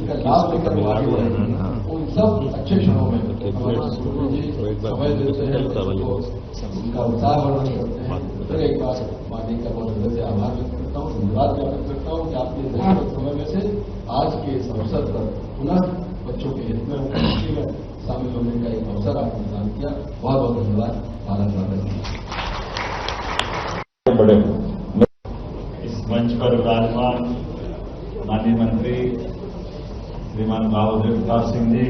इसका लाभ लेकर वो आगे बढ़ेंगे। उन सब अच्छे क्षणों में हमारे गुरु जी समय देते हैं, उनका उत्साह वर्णन करते हैं। फिर एक बार माँ जी का बहुत हृदय से आभार व्यक्त करता हूँ, धन्यवाद ज्ञापन करता हूँ कि आपके जरूरत समय में से आज के इस अवसर पर पुनः बच्चों के हित में खुशी में शामिल होने का एक अवसर आपने प्रदान किया। बहुत बहुत धन्यवाद। भारत माता बड़े इस मंच पर विराजमान माननीय मंत्री श्रीमान बाबूदेव प्रताप सिंह जी,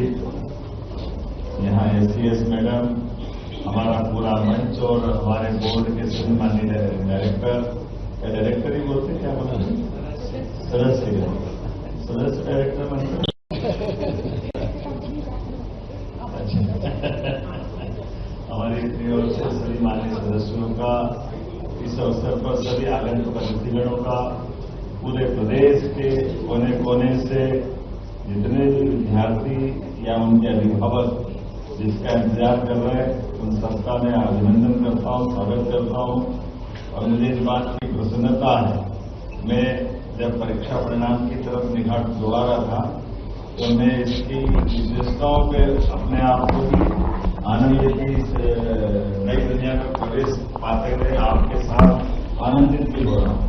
यहाँ एसीएस मैडम, हमारा पूरा मंच और हमारे बोर्ड के सभी माननीय डायरेक्टर ही बोलते क्या बोला, सदस्य डायरेक्टर बनते। हमारी इतनी ओर से सभी माननीय सदस्यों का, इस अवसर पर सभी आगंतुक अतिथिगणों का, पूरे प्रदेश के कोने कोने से जितने भी विद्यार्थी या उनके अभिभावक जिसका इंतजार कर रहे हैं, उन सबका मैं अभिनंदन करता हूं, स्वागत करता हूं। और मुझे इस बात की प्रसन्नता है, मैं जब परीक्षा परिणाम की तरफ निगाह दौड़ा रहा था तो मैं इसकी विशेषताओं पर अपने आप को भी आनंद की नई दुनिया में प्रवेश पाते हुए आपके साथ आनंदित भी हो रहा हूं।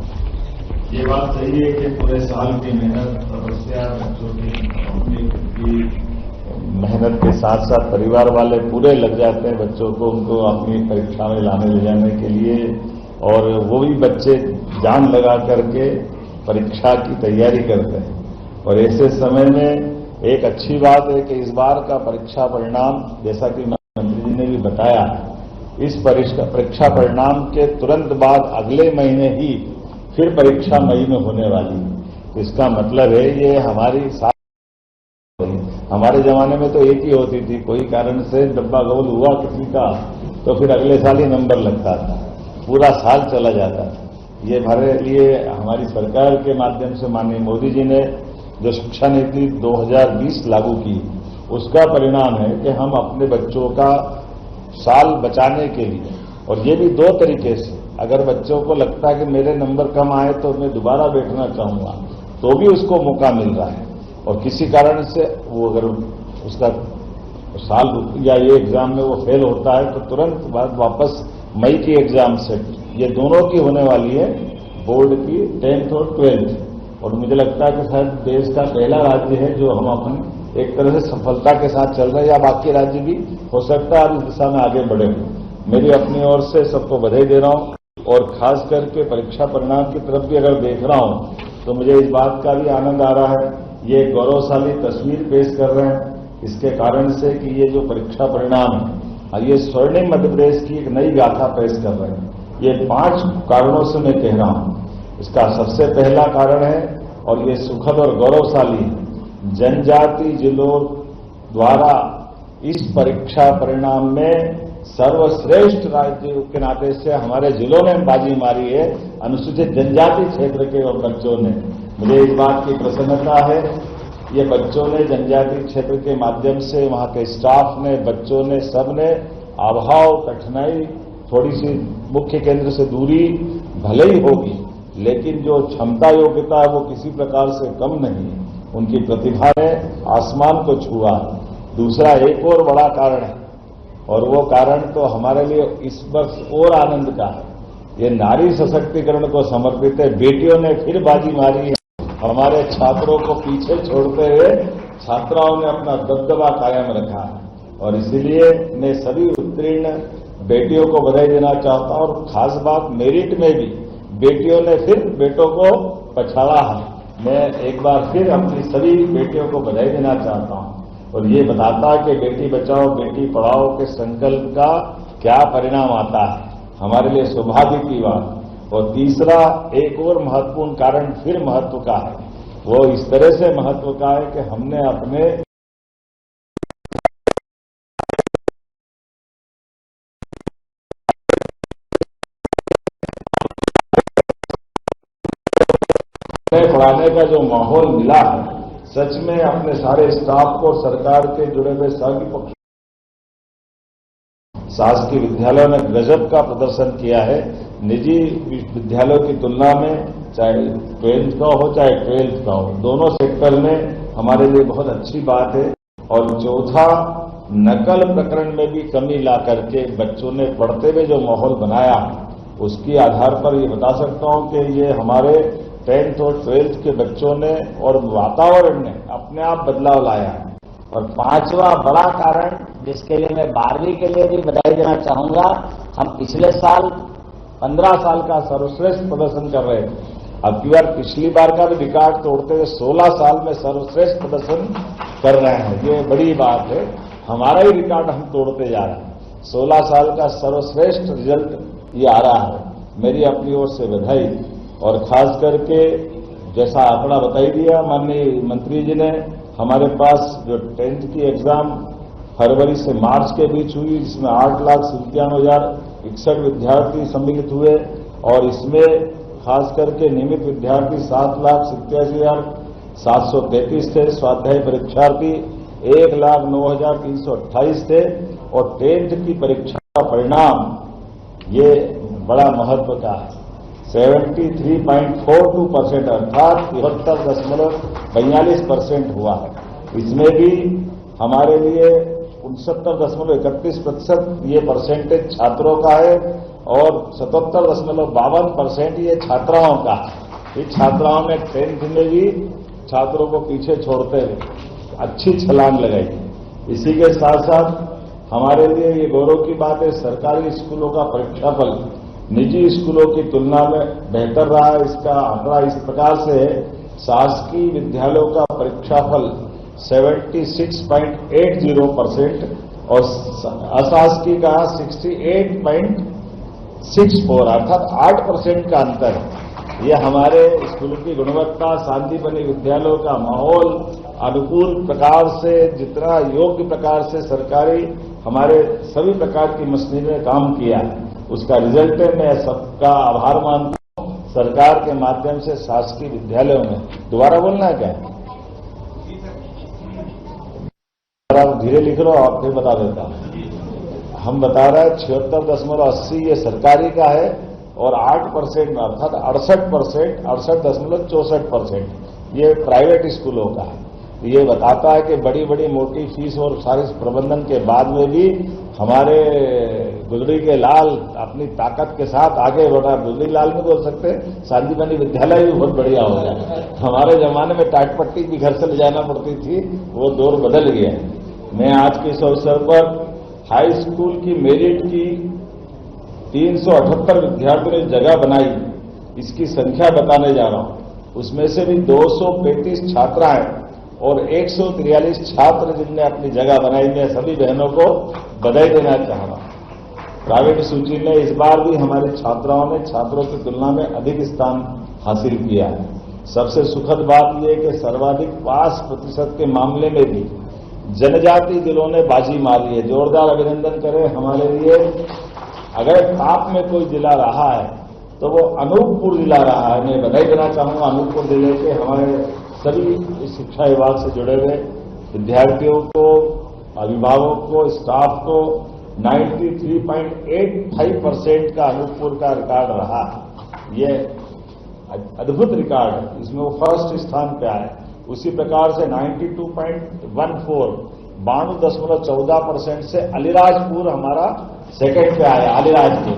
ये बात सही है कि पूरे साल की मेहनत, तपस्या, बच्चों की मेहनत के साथ साथ परिवार वाले पूरे लग जाते हैं बच्चों को, उनको अपनी परीक्षा में लाने ले जाने के लिए, और वो भी बच्चे जान लगा करके परीक्षा की तैयारी करते हैं। और ऐसे समय में एक अच्छी बात है कि इस बार का परीक्षा परिणाम, जैसा कि मंत्री जी ने भी बताया, इस परीक्षा परिणाम के तुरंत बाद अगले महीने ही फिर परीक्षा मई में होने वाली है। इसका मतलब है ये हमारे जमाने में तो एक ही होती थी, कोई कारण से डब्बा गोल हुआ किसी का तो फिर अगले साल ही नंबर लगता था, पूरा साल चला जाता था। ये हमारे लिए हमारी सरकार के माध्यम से माननीय मोदी जी ने जो शिक्षा नीति 2020 लागू की, उसका परिणाम है कि हम अपने बच्चों का साल बचाने के लिए, और ये भी दो तरीके से, अगर बच्चों को लगता है कि मेरे नंबर कम आए तो मैं दोबारा बैठना चाहूंगा तो भी उसको मौका मिल रहा है, और किसी कारण से वो अगर उसका साल या ये एग्जाम में वो फेल होता है तो तुरंत बाद वापस मई की एग्जाम सेट, ये दोनों की होने वाली है, बोर्ड की 10th और 12th। और मुझे लगता है कि शायद देश का पहला राज्य है जो हम अपनी एक तरह से सफलता के साथ चल रहे हैं, या बाकी राज्य भी हो सकता है इस दिशा में आगे बढ़े। मेरी अपनी ओर से सबको बधाई दे रहा हूं, और खास करके परीक्षा परिणाम की तरफ भी अगर देख रहा हूं तो मुझे इस बात का भी आनंद आ रहा है, ये गौरवशाली तस्वीर पेश कर रहे हैं इसके कारण से कि ये जो परीक्षा परिणाम है, ये स्वर्णिम मध्य प्रदेश की एक नई गाथा पेश कर रहे हैं। ये 5 कारणों से मैं कह रहा हूं। इसका सबसे पहला कारण है, और ये सुखद और गौरवशाली है, जनजाति जिलों द्वारा इस परीक्षा परिणाम में सर्वश्रेष्ठ राज्य के नाते से हमारे जिलों ने बाजी मारी है, अनुसूचित जनजाति क्षेत्र के बच्चों ने। मुझे इस बात की प्रसन्नता है, ये बच्चों ने जनजाति क्षेत्र के माध्यम से, वहां के स्टाफ ने, बच्चों ने, सब ने अभाव, कठिनाई, थोड़ी सी मुख्य केंद्र से दूरी भले ही होगी, लेकिन जो क्षमता योग्यता है वो किसी प्रकार से कम नहीं है। उनकी प्रतिभा ने आसमान को छुआ। दूसरा एक और बड़ा कारण है, और वो कारण तो हमारे लिए इस वर्ष और आनंद का है, ये नारी सशक्तिकरण को समर्पित है। बेटियों ने फिर बाजी मारी है, हमारे छात्रों को पीछे छोड़ते हुए छात्राओं ने अपना दबदबा कायम रखा है, और इसीलिए मैं सभी उत्तीर्ण बेटियों को बधाई देना चाहता हूं। और खास बात, मेरिट में भी बेटियों ने फिर बेटों को पछाड़ा है। मैं एक बार फिर अपनी सभी बेटियों को बधाई देना चाहता हूं, और ये बताता है कि बेटी बचाओ बेटी पढ़ाओ के संकल्प का क्या परिणाम आता है, हमारे लिए सौभाग्य की बात। और तीसरा एक और महत्वपूर्ण कारण फिर महत्व का है, वो इस तरह से महत्व का है कि हमने अपने पढ़ाने का जो माहौल मिला है, सच में अपने सारे स्टाफ को, सरकार के जुड़े हुए सभी पक्ष, शासकीय विद्यालयों ने गजब का प्रदर्शन किया है। निजी विद्यालयों की तुलना में, चाहे 12th का हो चाहे 12th का हो, दोनों सेक्टर में हमारे लिए बहुत अच्छी बात है। और चौथा, नकल प्रकरण में भी कमी ला करके बच्चों ने पढ़ते हुए जो माहौल बनाया, उसके आधार पर ये बता सकता हूं कि ये हमारे 10th और 12th के बच्चों ने और वातावरण ने अपने आप बदलाव लाया है। और पांचवा बड़ा कारण, जिसके लिए मैं 12वीं के लिए भी बधाई देना चाहूंगा, हम पिछले साल 15 साल का सर्वश्रेष्ठ प्रदर्शन कर रहे थे। अब की बार पिछली बार का भी रिकॉर्ड तोड़ते हुए 16 साल में सर्वश्रेष्ठ प्रदर्शन कर रहे हैं। ये बड़ी बात है, हमारा ही रिकॉर्ड हम तोड़ते जा रहे हैं। 16 साल का सर्वश्रेष्ठ रिजल्ट ये आ रहा है। मेरी अपनी ओर से बधाई। और खास करके जैसा आंकड़ा बताई दिया माननीय मंत्री जी ने, हमारे पास जो 10th की एग्जाम फरवरी से मार्च के बीच हुई, जिसमें 8,97,061 विद्यार्थी सम्मिलित हुए, और इसमें खास करके नियमित विद्यार्थी 7,87,733 थे। स्वाध्याय परीक्षार्थी 1,09,328 थे। और 10th की परीक्षा का परिणाम ये बड़ा महत्व का है, 73.42% अर्थात 73.42% हुआ है। इसमें भी हमारे लिए 69.31% ये परसेंटेज छात्रों का है और 77.52% ये छात्राओं का है। ये छात्राओं ने 10th में भी छात्रों को पीछे छोड़ते हुए अच्छी छलांग लगाई। इसी के साथ साथ हमारे लिए ये गौरव की बात है, सरकारी स्कूलों का परीक्षाफल निजी स्कूलों की तुलना में बेहतर रहा है। इसका आंकड़ा इस प्रकार से है, शासकीय विद्यालयों का परीक्षाफल 76.80% और अशासकीय का 68.64, अर्थात 8% का अंतर है। ये हमारे स्कूलों की गुणवत्ता, शांतिबनी विद्यालयों का माहौल, अनुकूल प्रकार से, जितना योग्य प्रकार से सरकारी हमारे सभी प्रकार की मशीनरी ने काम किया है, उसका रिजल्ट है। मैं सबका आभार मानता हूं। सरकार के माध्यम से शासकीय विद्यालयों में, दोबारा बोलना है क्या? आप धीरे लिख लो, आप फिर बता देता हूं। हम बता रहे हैं 76.80 ये सरकारी का है और 8% अर्थात 68.64% ये प्राइवेट स्कूलों का है। ये बताता है कि बड़ी बड़ी मोटी फीस और सारे प्रबंधन के बाद में भी हमारे गुजरी के लाल अपनी ताकत के साथ आगे बढ़ा। गुजरी लाल नहीं बोल सकते, शांतिबनी विद्यालय भी बहुत बढ़िया हो गया। हमारे जमाने में टाटपट्टी भी घर से ले जाना पड़ती थी, वो दौर बदल गया। मैं आज के इस अवसर पर हाई स्कूल की मेरिट की 378 विद्यार्थियों ने जगह बनाई, इसकी संख्या बताने जा रहा हूं। उसमें से भी 235 छात्राएं और 143 छात्र जिनने अपनी जगह बनाई। मैं सभी बहनों को बधाई देना चाह रहा हूं। प्राइवेट सूची में इस बार भी हमारी छात्राओं ने छात्रों की तुलना में अधिक स्थान हासिल किया है। सबसे सुखद बात यह है कि सर्वाधिक पास प्रतिशत के मामले में भी जनजाति जिलों ने बाजी मारी है। जोरदार अभिनंदन करें हमारे लिए। अगर टॉप में कोई जिला रहा है तो वो अनूपपुर जिला रहा है। मैं बधाई देना चाहूंगा अनूपपुर जिले के हमारे सभी शिक्षा विभाग से जुड़े हुए विद्यार्थियों को, अभिभावकों को, स्टाफ को। 93.85% का अनूपपुर का रिकॉर्ड रहा है। ये अद्भुत रिकॉर्ड है, इसमें वो फर्स्ट स्थान पे आए। उसी प्रकार से 92.14 से अलीराजपुर हमारा सेकंड पे आया। अलीराजपुर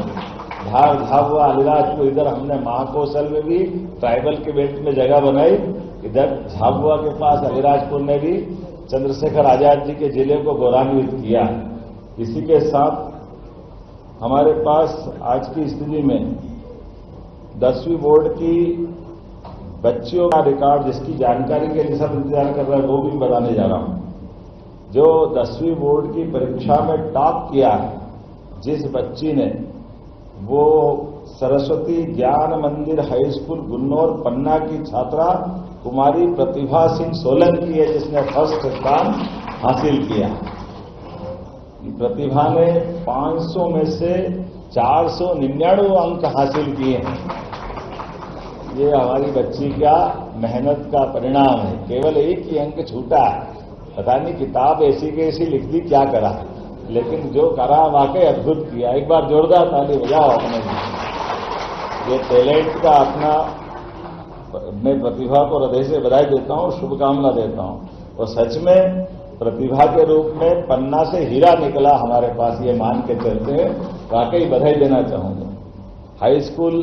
झाबुआ अलीराजपुर, इधर हमने महाकौशल में भी ट्राइबल के बेल्ट में जगह बनाई। इधर झाबुआ के पास अलीराजपुर ने भी चंद्रशेखर आजाद जी के जिले को गौरवान्वित किया। इसी के साथ हमारे पास आज की स्थिति में 10वीं बोर्ड की बच्चियों का रिकॉर्ड, जिसकी जानकारी के लिए सब इंतजार कर रहे हैं, वो भी बताने जा रहा हूं। जो 10वीं बोर्ड की परीक्षा में टॉप किया है जिस बच्ची ने, वो सरस्वती ज्ञान मंदिर हाई स्कूल गुन्नौर पन्ना की छात्रा कुमारी प्रतिभा सिंह सोलंकी है, जिसने फर्स्ट स्थान हासिल किया। प्रतिभा ने 500 में से 499 अंक हासिल किए हैं। ये हमारी बच्ची का मेहनत का परिणाम है। केवल एक ही अंक छूटा है, पता नहीं किताब ऐसी की ऐसी लिख दी, क्या करा, लेकिन जो करा वाकई अद्भुत किया। एक बार जोरदार ताली बजाओ अपने। ये टैलेंट का अपना मैं प्रतिभा को हृदय से बधाई देता हूं, शुभकामना देता हूं। और सच में प्रतिभा के रूप में पन्ना से हीरा निकला हमारे पास, ये मान के चलते हैं, वाकई बधाई देना चाहूंगा। हाई स्कूल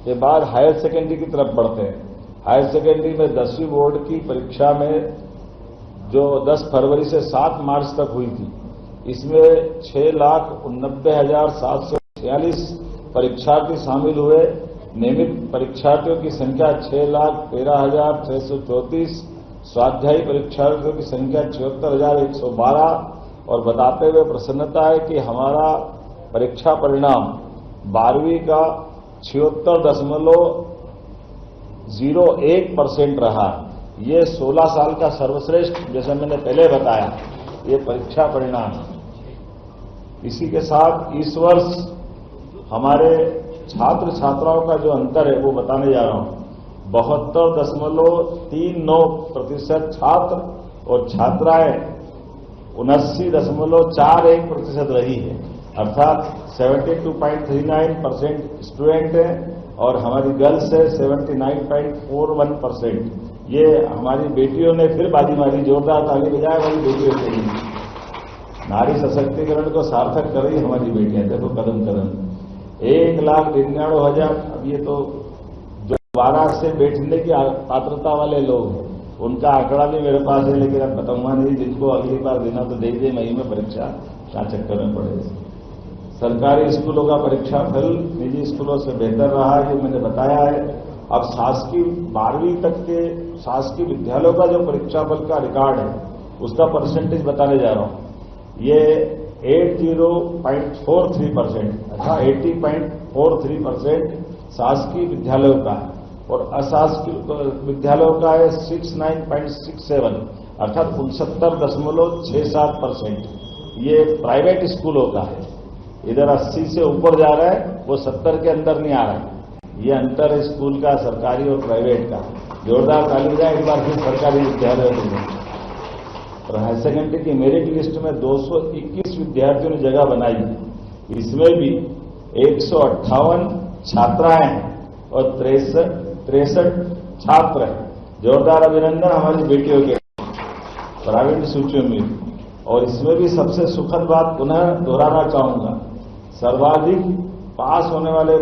के बाद हायर सेकेंडरी की तरफ बढ़ते हैं। हायर सेकेंडरी में 10वीं बोर्ड की परीक्षा में जो 10 फरवरी से 7 मार्च तक हुई थी, इसमें 6,89,746 परीक्षार्थी शामिल हुए। नियमित परीक्षार्थियों की संख्या 6,13,634, स्वाध्यायी परीक्षार्थियों की संख्या 76,112। और बताते हुए प्रसन्नता है कि हमारा परीक्षा परिणाम 12वीं का 76.01% रहा। ये 16 साल का सर्वश्रेष्ठ, जैसे मैंने पहले बताया, ये परीक्षा परिणाम। इसी के साथ इस वर्ष हमारे छात्र छात्राओं का जो अंतर है वो बताने जा रहा हूं। 72.39% छात्र और छात्राएं 79.41% रही है, अर्थात 72.39% स्टूडेंट हैं और हमारी गर्ल्स है 79.41%। ये हमारी बेटियों ने फिर बाजी मारी, जोरदार ताली बजाए हमारी बेटियों के लिए। नारी सशक्तिकरण को सार्थक कर रही हमारी बेटियां, देखो कदम कदम। 1,99,000, अब ये तो जो 12 से बैठने की पात्रता वाले लोग हैं उनका आंकड़ा भी मेरे पास है, लेकिन अब बताऊंगा नहीं। जिनको अगली बार देना तो दे दे, मई में परीक्षा क्या चक्कर में पड़े। सरकारी स्कूलों का परीक्षा फल निजी स्कूलों से बेहतर रहा, ये मैंने बताया है। अब शासकीय 12वीं तक के शासकीय विद्यालयों का जो परीक्षा फल का रिकॉर्ड है उसका परसेंटेज बताने जा रहा हूं। ये 80.43%, अर्थात 80.43% शासकीय विद्यालयों का है और अशासकीय विद्यालयों का है 69.67, अर्थात 69.67%। ये प्राइवेट स्कूलों का है। इधर 80 से ऊपर जा रहा है, वो 70 के अंदर नहीं आ रहा है। ये अंतर है स्कूल का, सरकारी और प्राइवेट का। जोरदार ताली बजाएं एक बार फिर सरकारी विद्यालयों के लिए। और हायर सेकेंडरी की मेरिट लिस्ट में 221 विद्यार्थियों ने जगह बनाई। इसमें भी 158 छात्राएं हैं और 63 छात्र हैं। जोरदार अभिनंदन हमारी बेटियों के प्राइवेट सूचियों में। और इसमें भी सबसे सुखद बात पुनः दोहराना चाहूंगा, सर्वाधिक पास होने वाले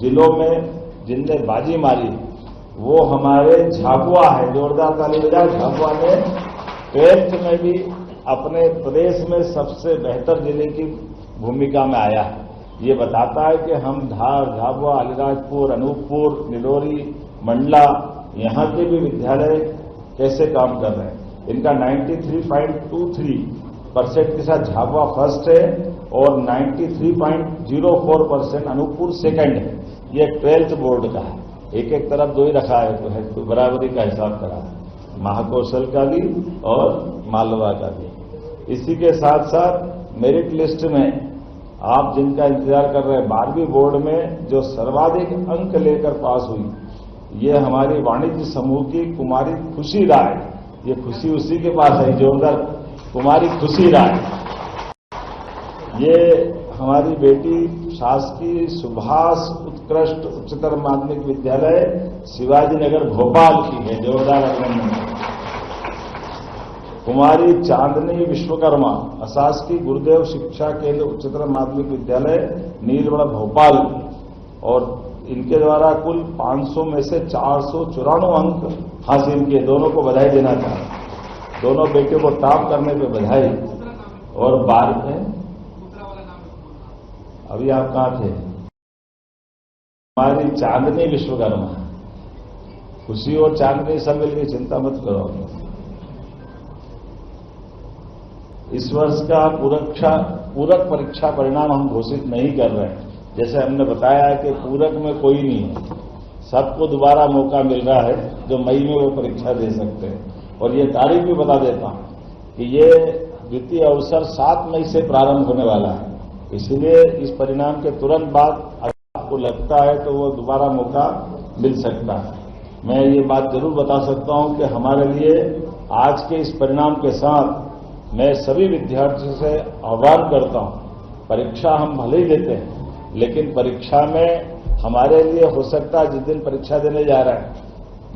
जिलों में जिनने बाजी मारी वो हमारे झाबुआ है। जोरदार ताली बजाएं। झाबुआ ने 12th में भी अपने प्रदेश में सबसे बेहतर जिले की भूमिका में आया है। ये बताता है कि हम धार, झाबुआ, अलीराजपुर, अनूपपुर, निलोरी, मंडला, यहाँ के भी विद्यालय कैसे काम कर रहे हैं। इनका 93.23% के साथ झाबुआ फर्स्ट है और 93.04% अनूपपुर सेकंड है। ये 12th बोर्ड का है। एक एक तरफ दो ही रखा है, तो बराबरी का हिसाब करा है, महाकौशल का भी और मालवा का भी। इसी के साथ साथ मेरिट लिस्ट में आप जिनका इंतजार कर रहे हैं, 12वीं बोर्ड में जो सर्वाधिक अंक लेकर पास हुई, ये हमारी वाणिज्य समूह की कुमारी खुशी राय। ये खुशी उसी के पास है, जोरदार, कुमारी खुशी राय। ये हमारी बेटी शासकीय सुभाष उत्कृष्ट उच्चतर माध्यमिक विद्यालय शिवाजी नगर भोपाल की है। जोरदार अभिनंदन। कुमारी चांदनी विश्वकर्मा अशासकीय गुरुदेव शिक्षा केंद्र उच्चतर माध्यमिक विद्यालय नीलबड़ा भोपाल, और इनके द्वारा कुल 500 में से 494 अंक हासिल किए। दोनों को बधाई देना चाहता हूं। दोनों बेटियों को टॉप करने पे बधाई। और 12 में अभी आप कहां थे? हमारी चांदनी विश्वकर्मा, खुशी और चांदनी सब मिलकर, चिंता मत करो। इस वर्ष का पूरक परीक्षा परिणाम हम घोषित नहीं कर रहे हैं। जैसे हमने बताया है कि पूरक में कोई नहीं है, सबको दोबारा मौका मिल रहा है जो मई में वो परीक्षा दे सकते हैं। और ये तारीख भी बता देता हूं कि ये द्वितीय अवसर 7 मई से प्रारंभ होने वाला है। इसलिए इस परिणाम के तुरंत बाद अगर आपको लगता है तो वो दोबारा मौका मिल सकता है। मैं ये बात जरूर बता सकता हूं कि हमारे लिए आज के इस परिणाम के साथ मैं सभी विद्यार्थियों से आह्वान करता हूं, परीक्षा हम भले ही देते हैं, लेकिन परीक्षा में हमारे लिए हो सकता है जिस दिन परीक्षा देने जा रहे हैं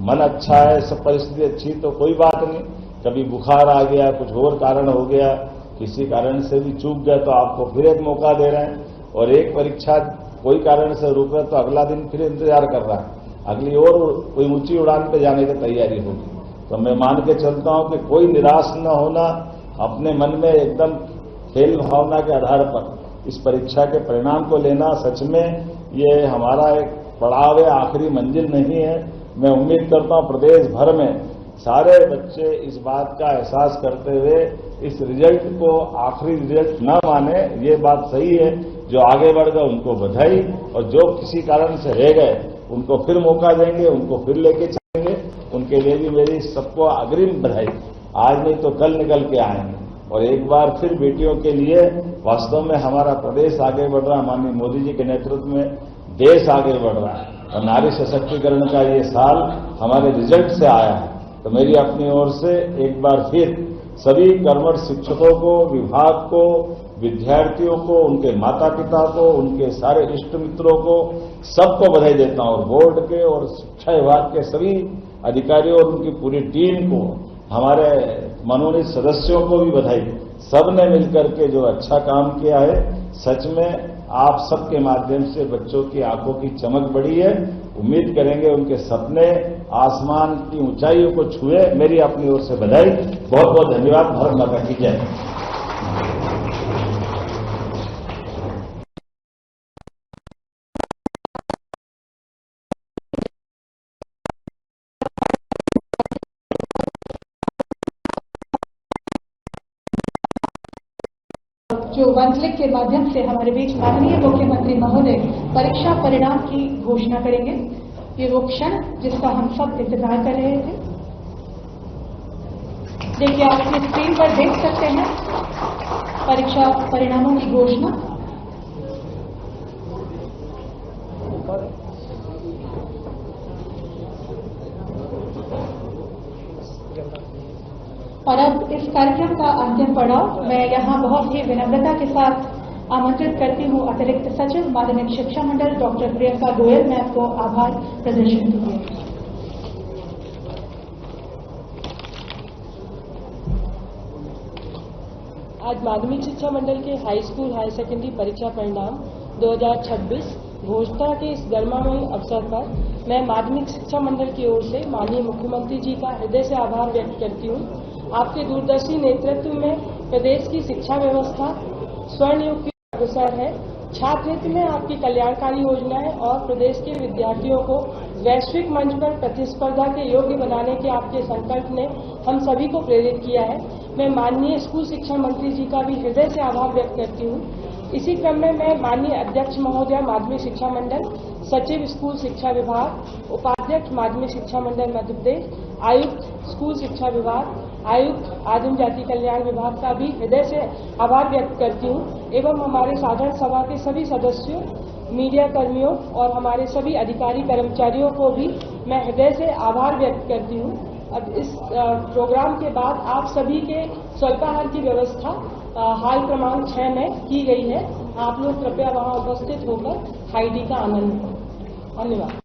मन अच्छा है, सब परिस्थिति अच्छी तो कोई बात नहीं। कभी बुखार आ गया, कुछ और कारण हो गया, किसी कारण से भी चूक गया तो आपको फिर एक मौका दे रहे हैं, और एक परीक्षा कोई कारण से रुक गया तो अगला दिन फिर इंतजार कर रहा है, अगली और कोई ऊंची उड़ान पे जाने की तैयारी होगी। तो मैं मान के चलता हूं कि कोई निराश न होना, अपने मन में एकदम खेल भावना के आधार पर इस परीक्षा के परिणाम को लेना, सच में ये हमारा एक पड़ाव है, आखिरी मंजिल नहीं है। मैं उम्मीद करता हूं प्रदेश भर में सारे बच्चे इस बात का एहसास करते हुए इस रिजल्ट को आखिरी रिजल्ट न माने, ये बात सही है। जो आगे बढ़ गए उनको बधाई, और जो किसी कारण से रह गए उनको फिर मौका देंगे, उनको फिर लेके चलेंगे। उनके लिए भी मेरी सबको अग्रिम बधाई। आज नहीं तो कल निकल के आएंगे, और एक बार फिर बेटियों के लिए वास्तव में हमारा प्रदेश आगे बढ़ रहा है, माननीय मोदी जी के नेतृत्व में देश आगे बढ़ रहा है, और नारी सशक्तिकरण का ये साल हमारे रिजल्ट से आया है। तो मेरी अपनी ओर से एक बार फिर सभी कर्मठ शिक्षकों को, विभाग को, विद्यार्थियों को, उनके माता पिता को, उनके सारे इष्ट मित्रों को, सबको बधाई देता हूं, और बोर्ड के और शिक्षा विभाग के सभी अधिकारियों और उनकी पूरी टीम को, हमारे मनोनीत सदस्यों को भी बधाई। सबने मिलकर के जो अच्छा काम किया है, सच में आप सबके माध्यम से बच्चों की आंखों की चमक बढ़ी है। उम्मीद करेंगे उनके सपने आसमान की ऊंचाइयों को छुए। मेरी अपनी ओर से बधाई, बहुत बहुत धन्यवाद। भारत माता की जय। जो वंशलिक के माध्यम से हमारे बीच माननीय मुख्यमंत्री महोदय परीक्षा परिणाम की घोषणा करेंगे। ये वो क्षण जिसका हम सब इंतजार कर रहे थे। देखिए, आप अपनी स्क्रीन पर देख सकते हैं परीक्षा परिणामों की घोषणा। और अब इस कार्यक्रम का अंतिम पड़ाव मैं यहाँ बहुत ही विनम्रता के साथ आमंत्रित करती हूँ अतिरिक्त सचिव माध्यमिक शिक्षा मंडल डॉक्टर प्रियंका गोयल। मैं आपको आभार प्रदर्शन कीजिए। आज माध्यमिक शिक्षा मंडल के हाई स्कूल हायर सेकेंडरी परीक्षा परिणाम 2026 घोषणा के इस गरिमामय अवसर पर मैं माध्यमिक शिक्षा मंडल की ओर से माननीय मुख्यमंत्री जी का हृदय से आभार व्यक्त करती हूँ। आपके दूरदर्शी नेतृत्व में प्रदेश की शिक्षा व्यवस्था स्वर्ण युग की अग्रसर है। छात्र हित में आपकी कल्याणकारी योजनाएं और प्रदेश के विद्यार्थियों को वैश्विक मंच पर प्रतिस्पर्धा के योग्य बनाने के आपके संकल्प ने हम सभी को प्रेरित किया है। मैं माननीय स्कूल शिक्षा मंत्री जी का भी हृदय से आभार व्यक्त करती हूँ। इसी क्रम में मैं माननीय अध्यक्ष महोदय माध्यमिक शिक्षा मंडल, सचिव स्कूल शिक्षा विभाग, उपाध्यक्ष माध्यमिक शिक्षा मंडल मध्य प्रदेश, आयुक्त स्कूल शिक्षा विभाग, आयुक्त आदिम जाति कल्याण विभाग का भी हृदय से आभार व्यक्त करती हूँ एवं हमारे साधारण सभा के सभी सदस्यों, मीडिया कर्मियों और हमारे सभी अधिकारी कर्मचारियों को भी मैं हृदय से आभार व्यक्त करती हूँ। अब इस प्रोग्राम के बाद आप सभी के स्वल्पाहार की व्यवस्था हाल क्रमांक 6 में की गई है। आप लोग कृपया वहां उपस्थित होकर हाईडी का आनंद लें। धन्यवाद।